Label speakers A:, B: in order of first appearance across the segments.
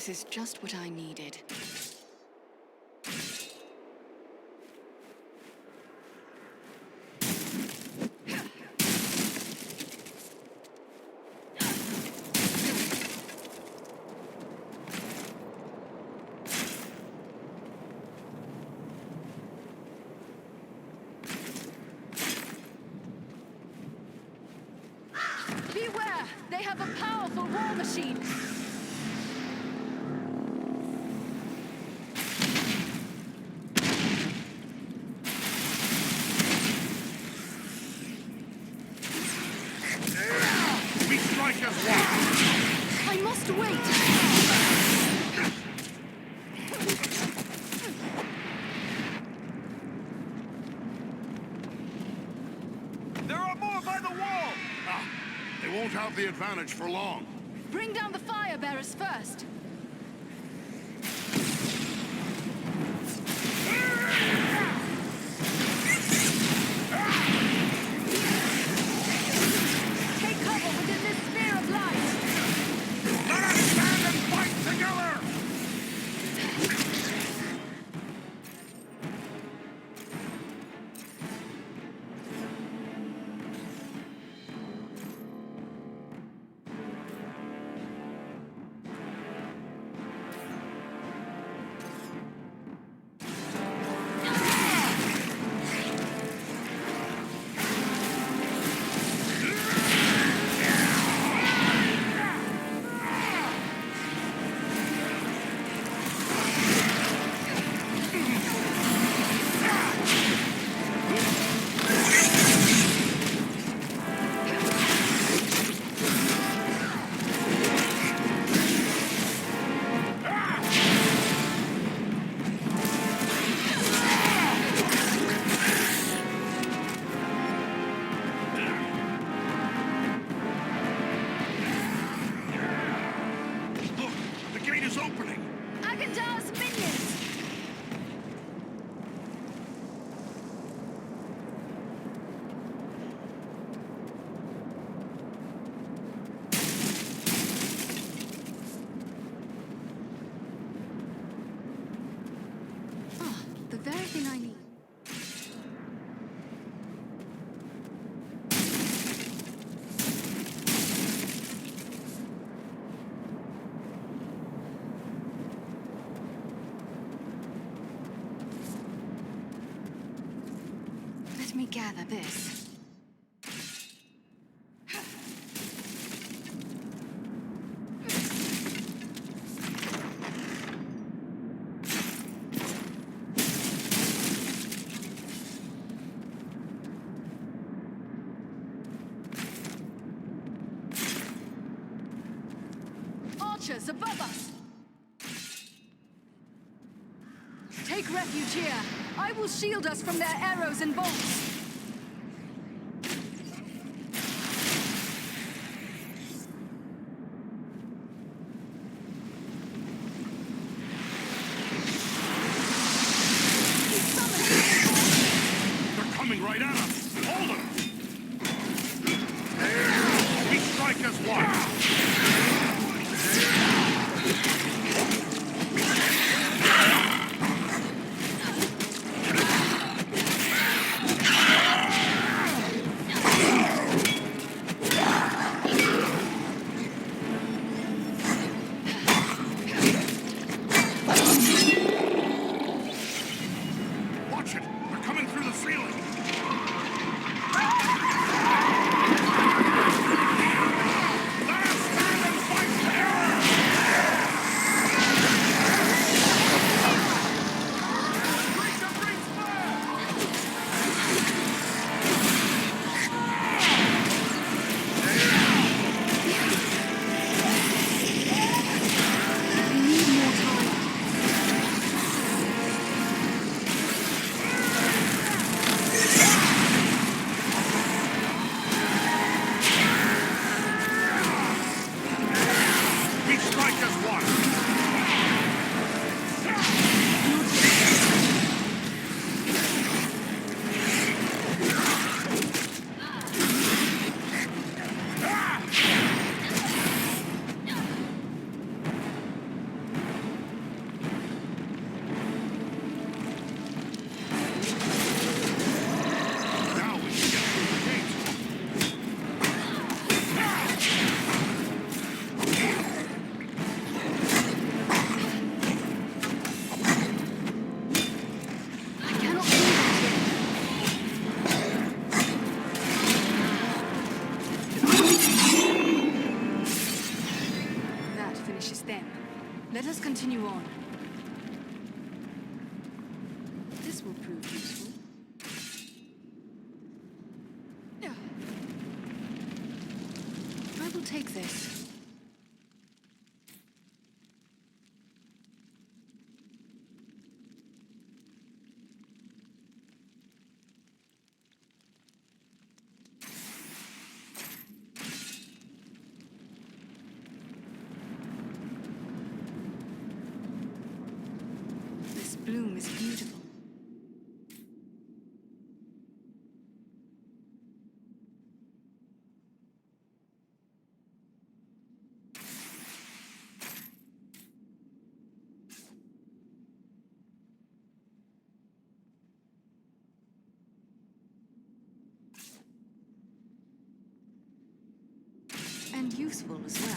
A: This is just what I needed.
B: Beware! They have a powerful war machine!
C: We strike as one!
B: I must wait!
C: There are more by the wall! Ah, they won't have the advantage for long.
B: Bring down the fire bearers first! Take cover within this sphere of light!
C: Let us stand and fight together! Look, the gate is opening!
B: Agandar's minions! Ah, the very thing I need. Let me gather this. Archers above us! Take refuge here. I will shield us from their arrows and bolts.
C: They're coming right at us! Hold them! We strike as one! Watch it! They're coming through the ceiling! Let us stand and fight together! Break the breach fire!
B: We need more time. will prove useful. I will take this. This bloom is beautiful. And useful as well.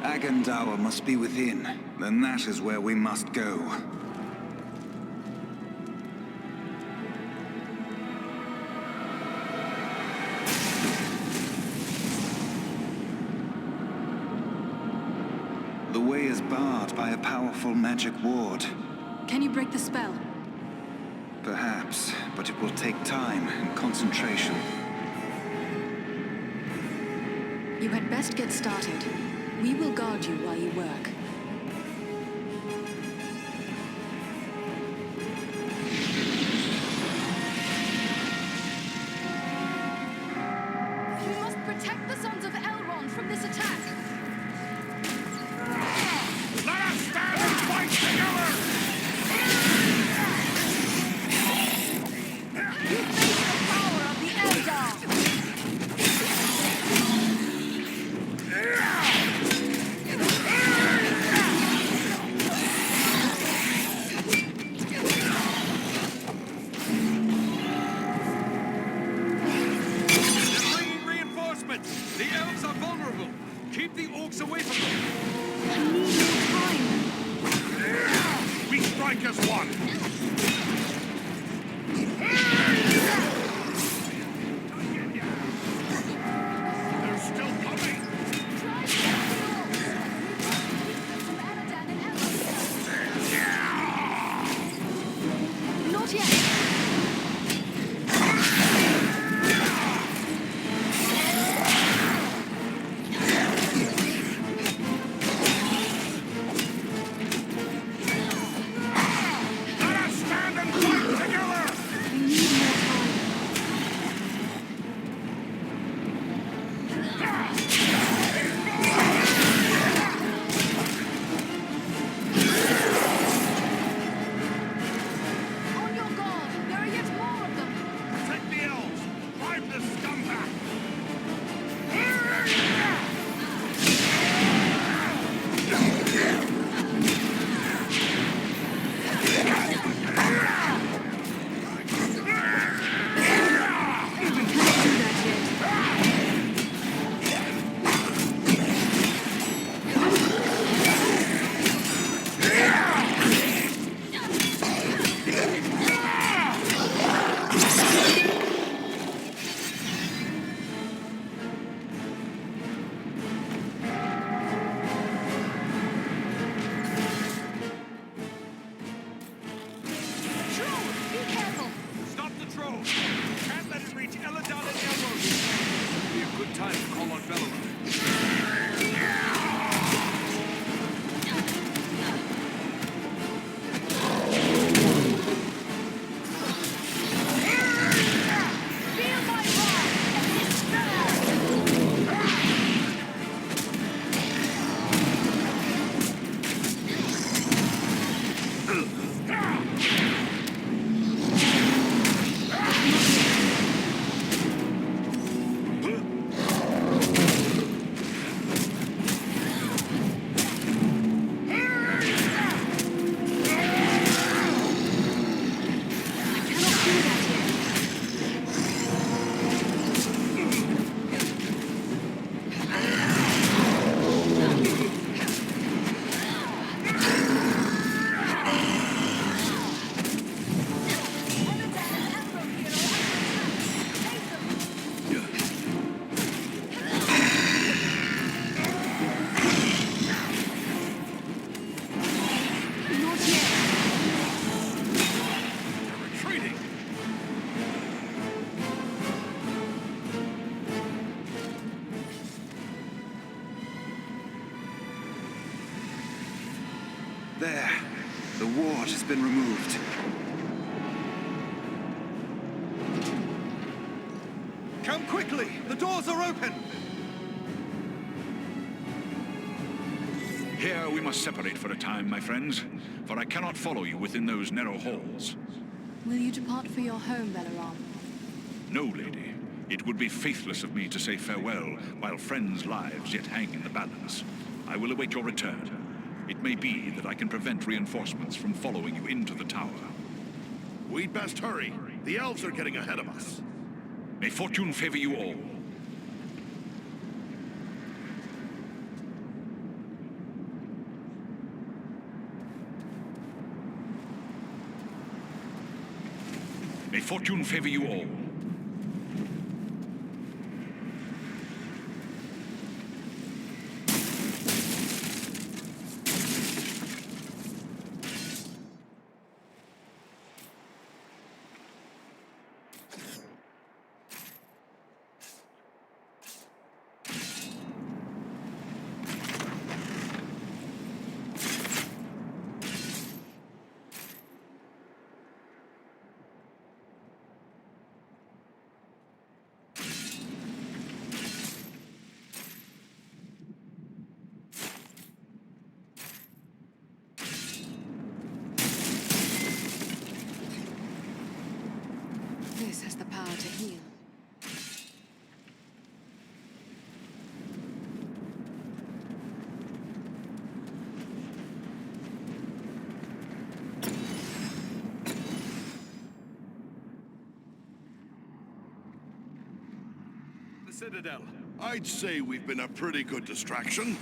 A: Agandawa must be within. Then that is where we must go. The way is barred by a powerful magic ward.
B: Can you break the spell?
A: Perhaps, but it will take time and concentration.
B: You had best get started. We will guard you while you work. We must protect the sons of Elrond from this attack.
C: Let us stand and fight together!
B: You face the power of the Eldar!
C: The elves are vulnerable. Keep the orcs away from them.
B: I need more time.
C: We strike as one. They're still coming.
B: Try to get the orcs. From Aladan and Elrond. Not yet.
C: Let
A: There. The ward has been removed. Come quickly! The doors are open!
D: Here we must separate for a time, my friends, for I cannot follow you within those narrow halls.
B: Will you depart for your home, Belaram?
D: No, lady. It would be faithless of me to say farewell while friends' lives yet hang in the balance. I will await your return. It may be that I can prevent reinforcements from following you into the tower.
C: We'd best hurry. The elves are getting ahead of us.
D: May fortune favor you all. May fortune favor you all.
B: This has the power to heal.
C: The Citadel. I'd say we've been a pretty good distraction.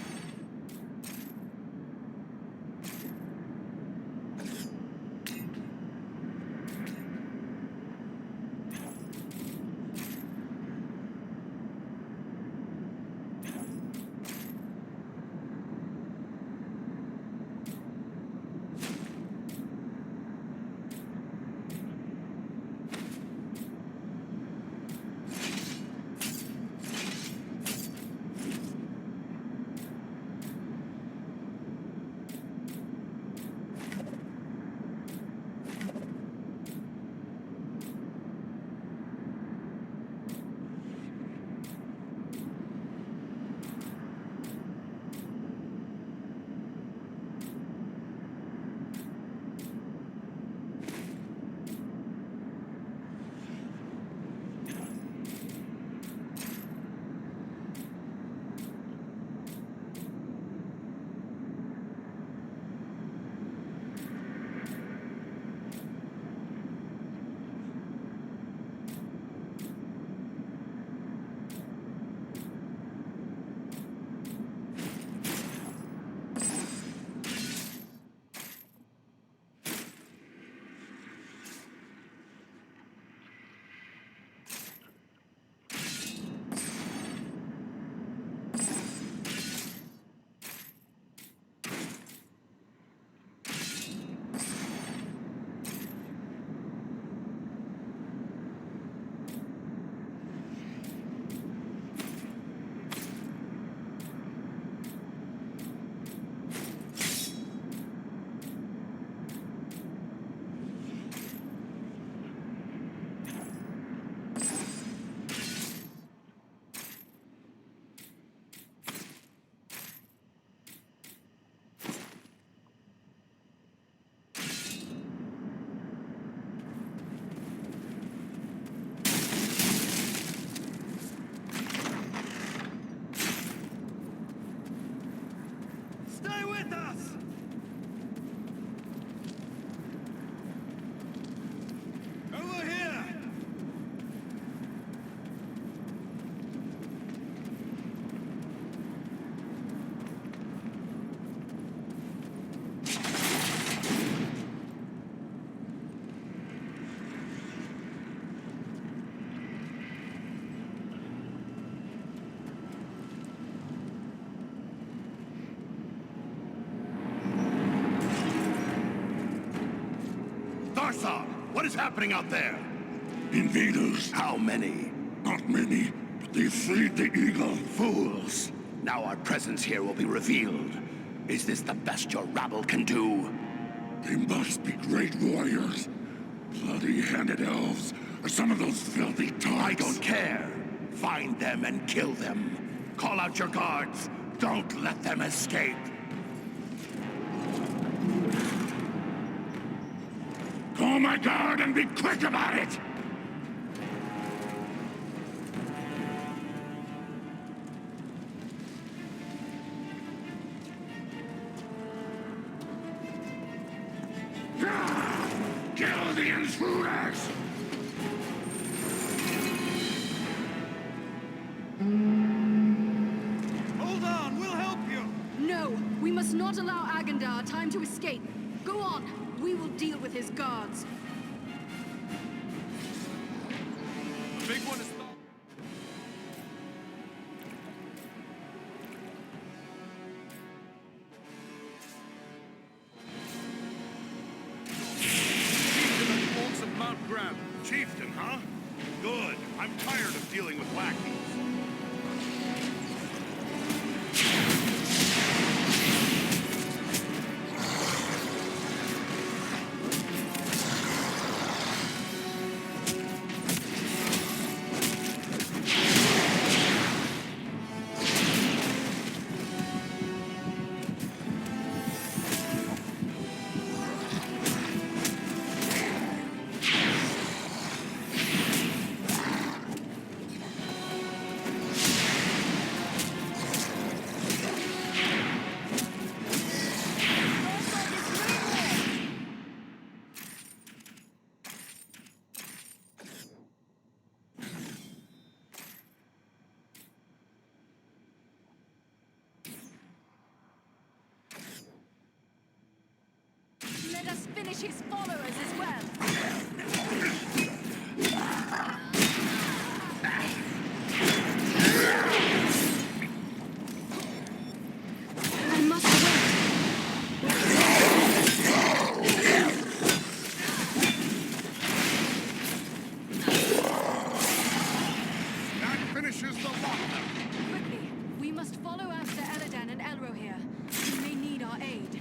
C: What is happening out there?
E: Invaders.
C: How many?
E: Not many, but they freed the eagle.
C: Fools! Now our presence here will be revealed.
F: Is this the best your rabble can do?
E: They must be great warriors. Bloody-handed elves, or some of those filthy types.
F: I don't care. Find them and kill them. Call out your guards. Don't let them escape.
E: Call my guard and be quick about it! Kill the intruders!
C: Hold on, we'll help you!
B: No, we must not allow Agandar time to escape. Go on, we will deal with his guards.
C: The big one is... Chieftain, huh? Good. I'm tired of dealing with lackeys.
B: Let us finish his followers as well. I must wait.
C: That finishes the lot.
B: Quickly, we must follow after Eladan and Elro here. We may need our aid.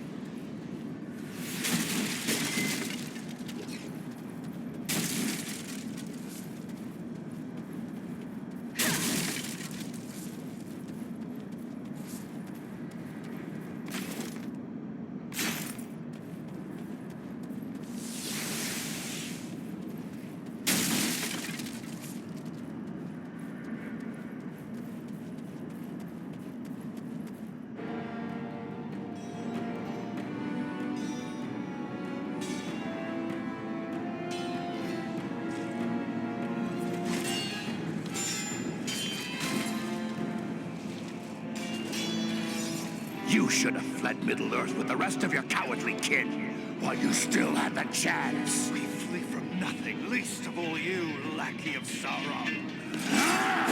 F: You should have fled Middle-earth with the rest of your cowardly kin, while you still had the chance.
C: We flee from nothing, least of all you, lackey of Sauron.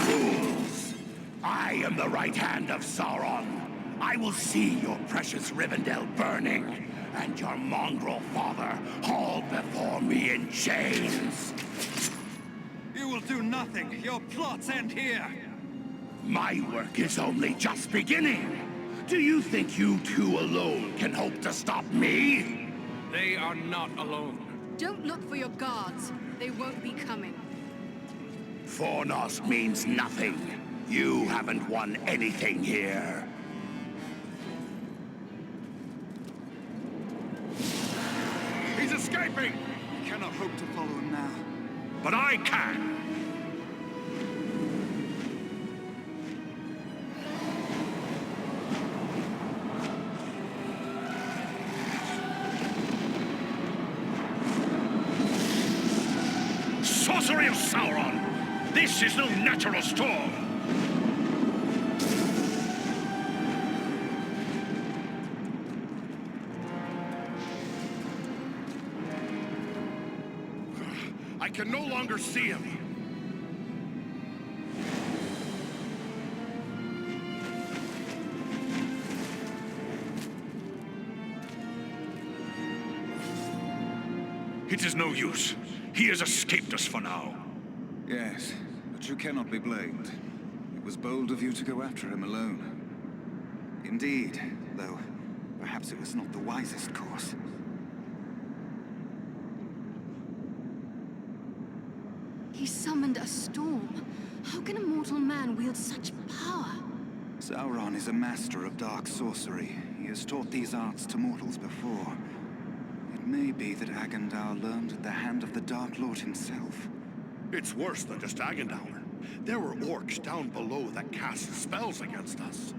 F: Fools! I am the right hand of Sauron. I will see your precious Rivendell burning, and your mongrel father hauled before me in chains.
C: You will do nothing. Your plots end here.
F: My work is only just beginning. Do you think you two alone can hope to stop me?
C: They are not alone.
B: Don't look for your guards. They won't be coming.
F: Fornos means nothing. You haven't won anything here.
C: He's escaping! We cannot hope to follow him now.
D: But I can! Sorcery of Sauron! This is no natural storm!
C: I can no longer see him.
D: It is no use. He has escaped us for now.
A: Yes, but you cannot be blamed. It was bold of you to go after him alone. Indeed, though, perhaps it was not the wisest course.
B: He summoned a storm. How can a mortal man wield such power?
A: Sauron is a master of dark sorcery. He has taught these arts to mortals before. It may be that Agandar learned at the hand of the Dark Lord himself.
C: It's worse than just Agandar. There were orcs down below that cast spells against us.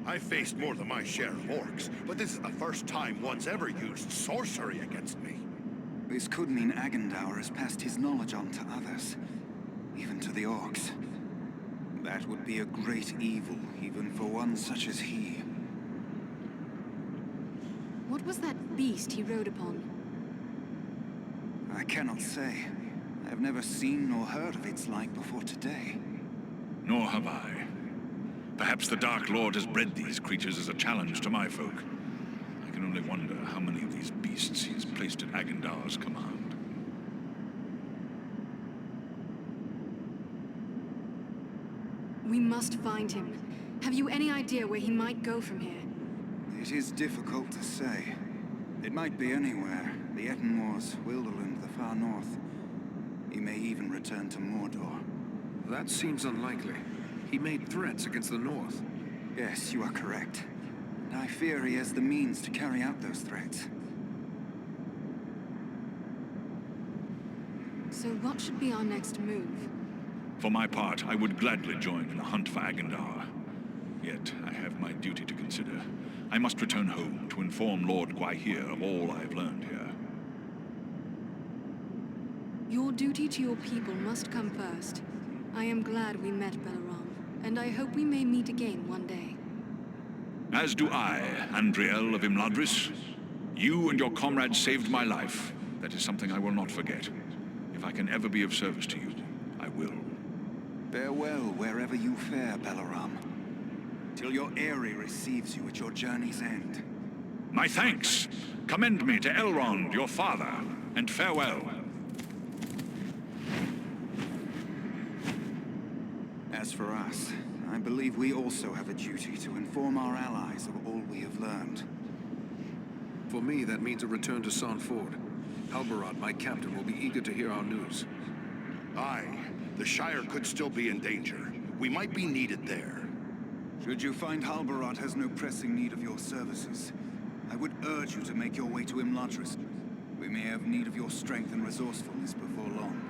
C: I faced more than my share of orcs, but this is the first time one's ever used sorcery against me.
A: This could mean Agandar has passed his knowledge on to others, even to the orcs. That would be a great evil, even for one such as he.
B: What was that beast he rode upon?
A: I cannot say. I have never seen nor heard of its like before today.
D: Nor have I. Perhaps the Dark Lord has bred these creatures as a challenge to my folk. I can only wonder how many of these beasts he has placed at Agandar's command.
B: We must find him. Have you any idea where he might go from here?
A: It is difficult to say. It might be anywhere. The Etten Moors, Wilderland, the far north. He may even return to Mordor.
G: That seems unlikely. He made threats against the north.
A: Yes, you are correct. And I fear he has the means to carry out those threats.
B: So what should be our next move?
D: For my part, I would gladly join in the hunt for Agandar. Yet, I have my duty to consider. I must return home to inform Lord Gwaihir of all I have learned here.
B: Your duty to your people must come first. I am glad we met, Balaram, and I hope we may meet again one day.
D: As do I, Andriel of Imladris. You and your comrades saved my life. That is something I will not forget. If I can ever be of service to you, I will.
A: Farewell wherever you fare, Balaram. Till your Eyrie receives you at your journey's end.
D: My thanks! Commend me to Elrond, your father, and farewell.
A: As for us, I believe we also have a duty to inform our allies of all we have learned.
G: For me, that means a return to Sanford. Halbarad, my captain, will be eager to hear our news.
C: Aye, the Shire could still be in danger. We might be needed there.
A: Should you find Halbarad has no pressing need of your services, I would urge you to make your way to Imladris. We may have need of your strength and resourcefulness before long.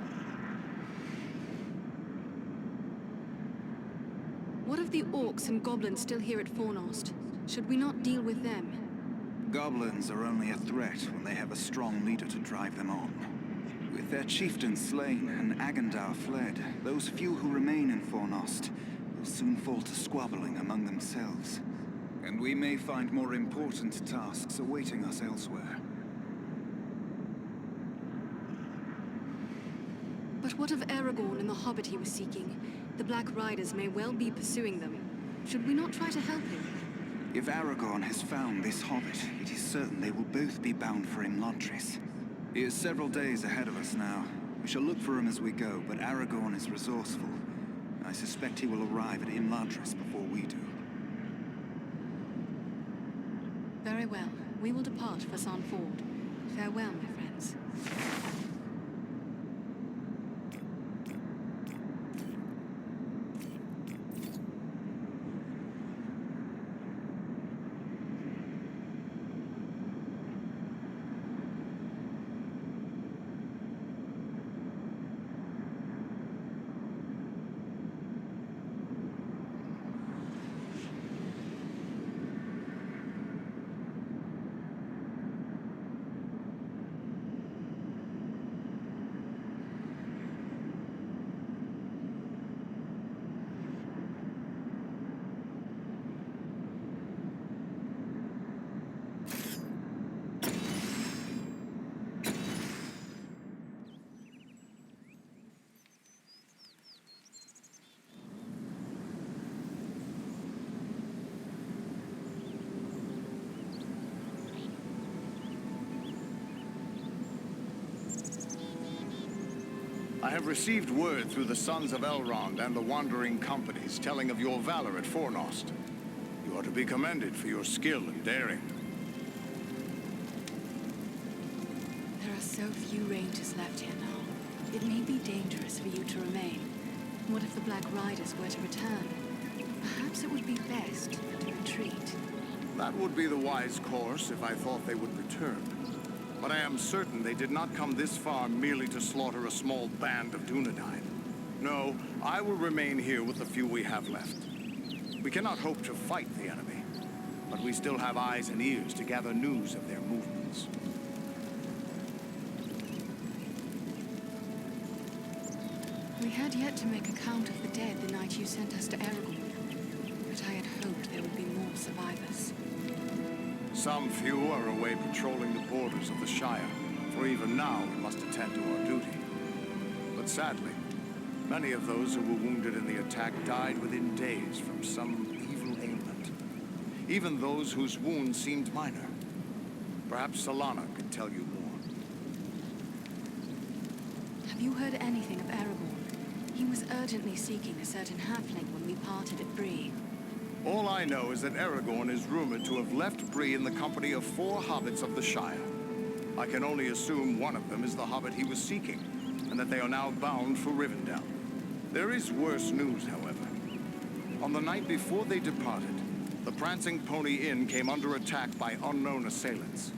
B: What of the orcs and goblins still here at Fornost? Should we not deal with them?
A: Goblins are only a threat when they have a strong leader to drive them on. With their chieftain slain and Agandar fled, those few who remain in Fornost will soon fall to squabbling among themselves. And we may find more important tasks awaiting us elsewhere.
B: But what of Aragorn and the hobbit he was seeking? The Black Riders may well be pursuing them. Should we not try to help him?
A: If Aragorn has found this hobbit, it is certain they will both be bound for Imladris. He is several days ahead of us now. We shall look for him as we go, but Aragorn is resourceful. I suspect he will arrive at Imladris before we do.
B: Very well. We will depart for Sanford. Farewell, my friends.
C: I have received word through the sons of Elrond and the wandering companies telling of your valor at Fornost. You are to be commended for your skill and daring.
B: are so few rangers left here now. It may be dangerous for you to remain. What if the Black Riders were to return? Perhaps it would be best to retreat.
H: That would be the wise course if I thought they would return. But I am certain they did not come this far merely to slaughter a small band of Dunedain. No, I will remain here with the few we have left. We cannot hope to fight the enemy, but we still have eyes and ears to gather news of their movements.
B: We had yet to make a count of the dead the night you sent us to Aragorn, but I had hoped there would be more survivors.
H: Some few are away patrolling the borders of the Shire, for even now we must attend to our duty. But sadly, many of those who were wounded in the attack died within days from some evil ailment. Even those whose wounds seemed minor. Perhaps Solana could tell you more.
B: Have you heard anything of Aragorn? He was urgently seeking a certain halfling when we parted at Bree.
H: All I know is that Aragorn is rumored to have left Bree in the company of 4 hobbits of the Shire. I can only assume one of them is the hobbit he was seeking, and that they are now bound for Rivendell. There is worse news, however. On the night before they departed, the Prancing Pony Inn came under attack by unknown assailants.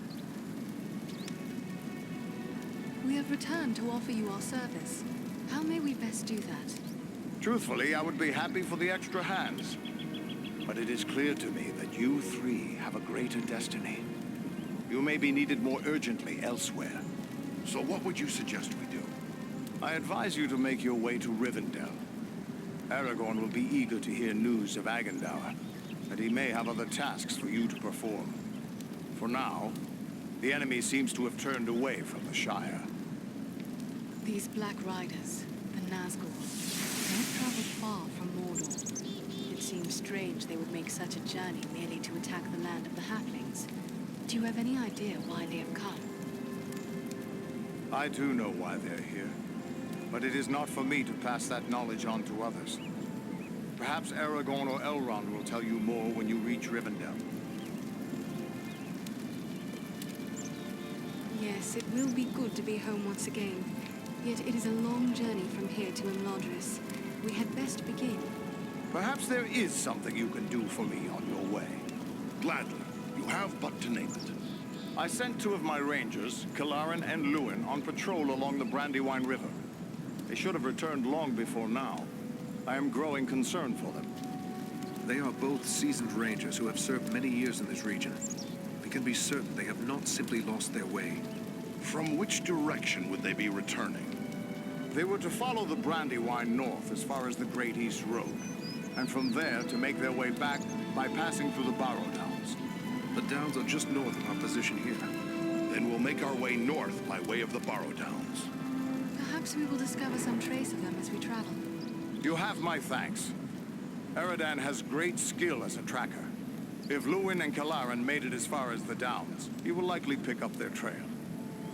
B: We have returned to offer you our service. How may we best do that?
H: Truthfully, I would be happy for the extra hands. But it is clear to me that you 3 have a greater destiny. You may be needed more urgently elsewhere.
C: So what would you suggest we do?
H: I advise you to make your way to Rivendell. Aragorn will be eager to hear news of Agandaur, and he may have other tasks for you to perform. For now, the enemy seems to have turned away from the Shire.
B: These Black Riders, the Nazgûl, they've traveled far from Mordor. It seems strange they would make such a journey merely to attack the land of the Halflings. Do you have any idea why they have come?
H: I do know why they're here, but it is not for me to pass that knowledge on to others. Perhaps Aragorn or Elrond will tell you more when you reach Rivendell.
B: Yes, it will be good to be home once again. Yet it is a long journey from here to Imladris. We had best begin.
H: Perhaps there is something you can do for me on your way.
C: Gladly. You have but to name it.
H: I sent 2 of my rangers, Kalarin and Lewin, on patrol along the Brandywine River. They should have returned long before now. I am growing concerned for them.
G: They are both seasoned rangers who have served many years in this region. We can be certain they have not simply lost their way.
C: From which direction would they be returning?
H: They were to follow the Brandywine north as far as the Great East Road, and from there to make their way back by passing through the Barrow Downs.
G: The downs are just north of our position here.
C: Then we'll make our way north by way of the Barrow Downs.
B: Perhaps we will discover some trace of them as we travel.
H: You have my thanks. Eredan has great skill as a tracker. If Lewin and Kalarin made it as far as the Downs, he will likely pick up their trail.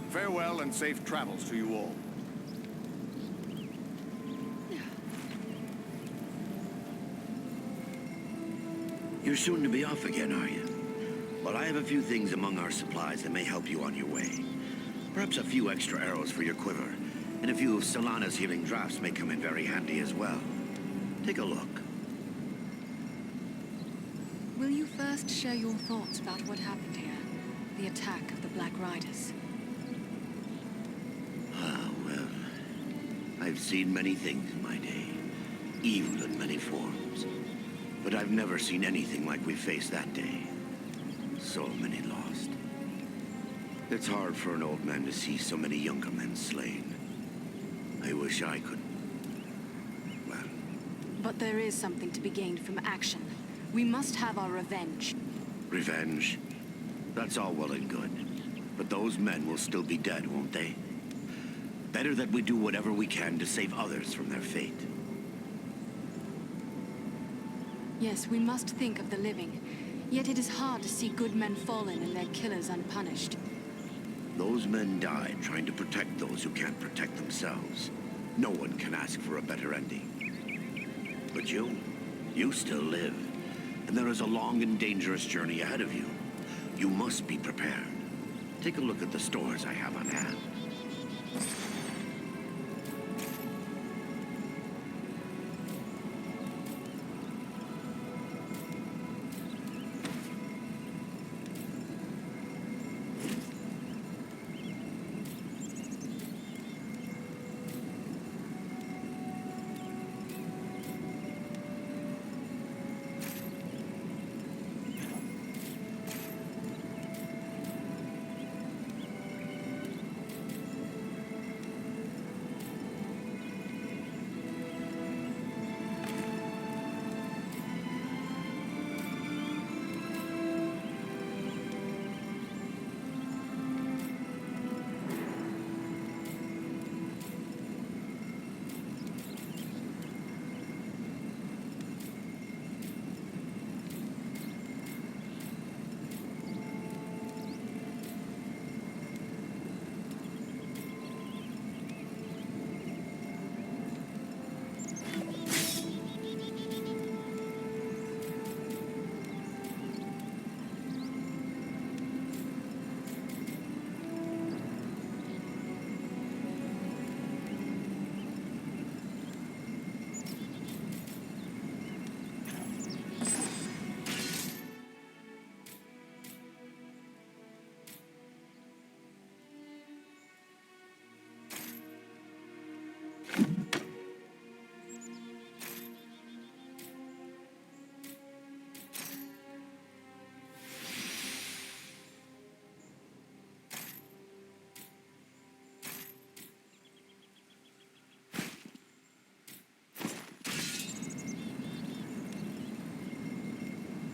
H: Farewell and safe travels to you all.
I: You're soon to be off again, are you? Well, I have a few things among our supplies that may help you on your way. Perhaps a few extra arrows for your quiver, and a few of Solana's healing drafts may come in very handy as well. Take a look.
B: Will you first share your thoughts about what happened here? The attack of the Black Riders?
I: Ah, well, I've seen many things in my day, evil in many forms. But I've never seen anything like we faced that day. So many lost. It's hard for an old man to see so many younger men slain. I wish I could... well...
B: But there is something to be gained from action. We must have our revenge.
I: Revenge? That's all well and good. But those men will still be dead, won't they? Better that we do whatever we can to save others from their fate.
B: Yes, we must think of the living. Yet it is hard to see good men fallen and their killers unpunished.
I: Those men died trying to protect those who can't protect themselves. No one can ask for a better ending. But you still live. And there is a long and dangerous journey ahead of you. You must be prepared. Take a look at the stores I have on hand.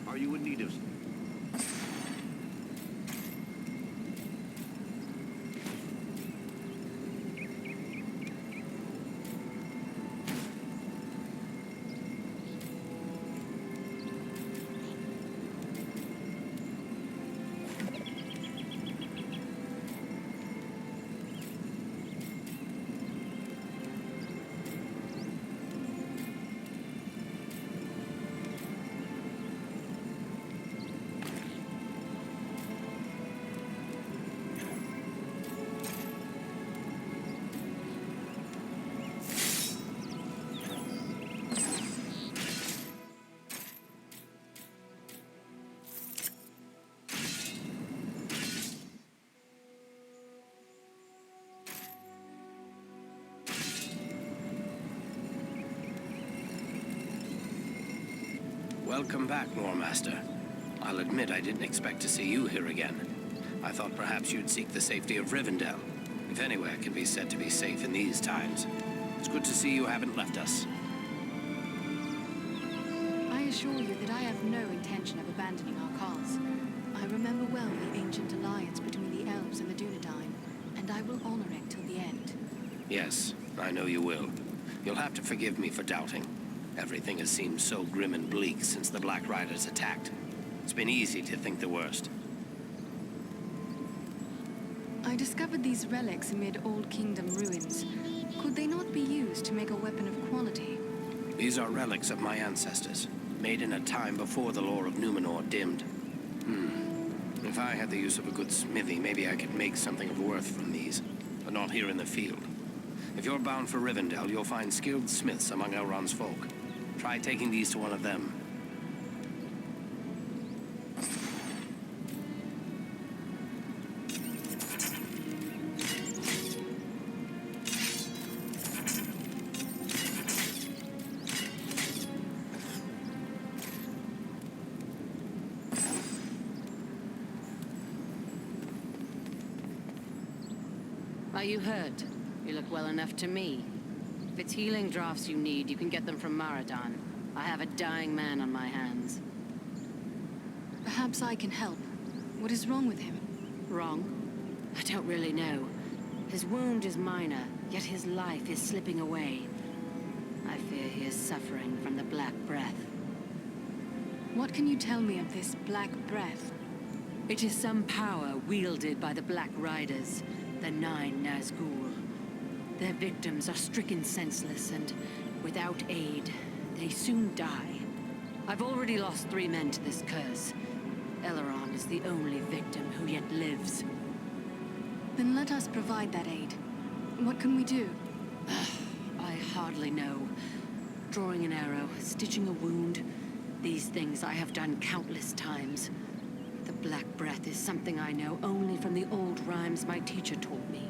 G: Are you in need of...
J: Welcome back, Warmaster. I'll admit I didn't expect to see you here again. I thought perhaps you'd seek the safety of Rivendell, if anywhere can be said to be safe in these times. It's good to see you haven't left us.
B: I assure you that I have no intention of abandoning our cause. I remember well the ancient alliance between the elves and the Dunedain, and I will honor it till the end.
J: Yes, I know you will. You'll have to forgive me for doubting. Everything has seemed so grim and bleak since the Black Riders attacked. It's been easy to think the worst.
B: I discovered these relics amid Old Kingdom ruins. Could they not be used to make a weapon of quality?
J: These are relics of my ancestors, made in a time before the lore of Numenor dimmed. If I had the use of a good smithy, maybe I could make something of worth from these, but not here in the field. If you're bound for Rivendell, you'll find skilled smiths among Elrond's folk. Try taking these to one of them.
K: Are you hurt? You look well enough to me. If it's healing draughts you need, you can get them from Maradan. I have a dying man on my hands.
B: Perhaps I can help. What is wrong with him?
K: Wrong? I don't really know. His wound is minor, yet his life is slipping away. I fear he is suffering from the Black Breath.
B: What can you tell me of this Black Breath?
K: It is some power wielded by the Black Riders, the 9 Nazgûl. Their victims are stricken senseless, and without aid, they soon die. I've already lost 3 men to this curse. Elrond is the only victim who yet lives.
B: Then let us provide that aid. What can we do?
K: I hardly know. Drawing an arrow, stitching a wound. These things I have done countless times. The Black Breath is something I know only from the old rhymes my teacher taught me.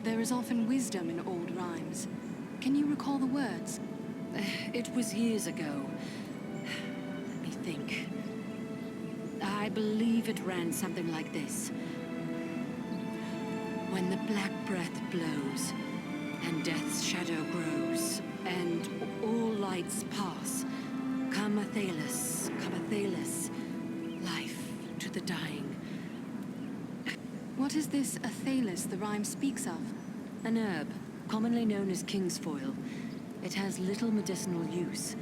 B: There is often wisdom in old rhymes. Can you recall the words?
K: It was years ago. Let me think. I believe it ran something like this. When the Black Breath blows, and death's shadow grows, and all lights pass, come Athelas, life to the dying.
B: What is this Athelas the rhyme speaks of?
K: An herb, commonly known as kingsfoil. It has little medicinal use,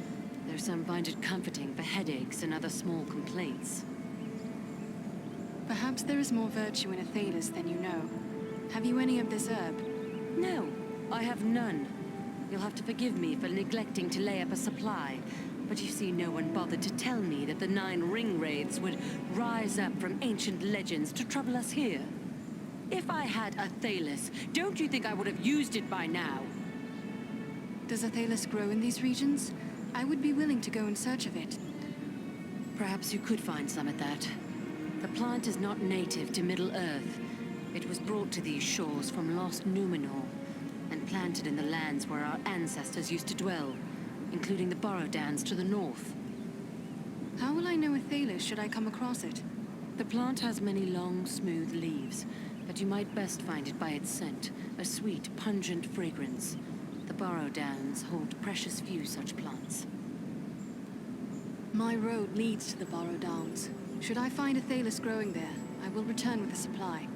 K: though some find it comforting for headaches and other small complaints.
B: Perhaps there is more virtue in Athelas than you know. Have you any of this herb?
K: No, I have none. You'll have to forgive me for neglecting to lay up a supply. But you see, no one bothered to tell me that the 9 ring wraiths would rise up from ancient legends to trouble us here. If I had Athelas, don't you think I would have used it by now?
B: Does Athelas grow in these regions? I would be willing to go in search of it.
K: Perhaps you could find some at that. The plant is not native to Middle-earth. It was brought to these shores from lost Numenor, and planted in the lands where our ancestors used to dwell, including the Borrowdowns to the north.
B: How will I know Athelas should I come across it?
K: The plant has many long, smooth leaves, but you might best find it by its scent, a sweet, pungent fragrance. The Borrowdowns hold precious few such plants.
B: My road leads to the Borrowdowns. Should I find Athelas growing there, I will return with a supply.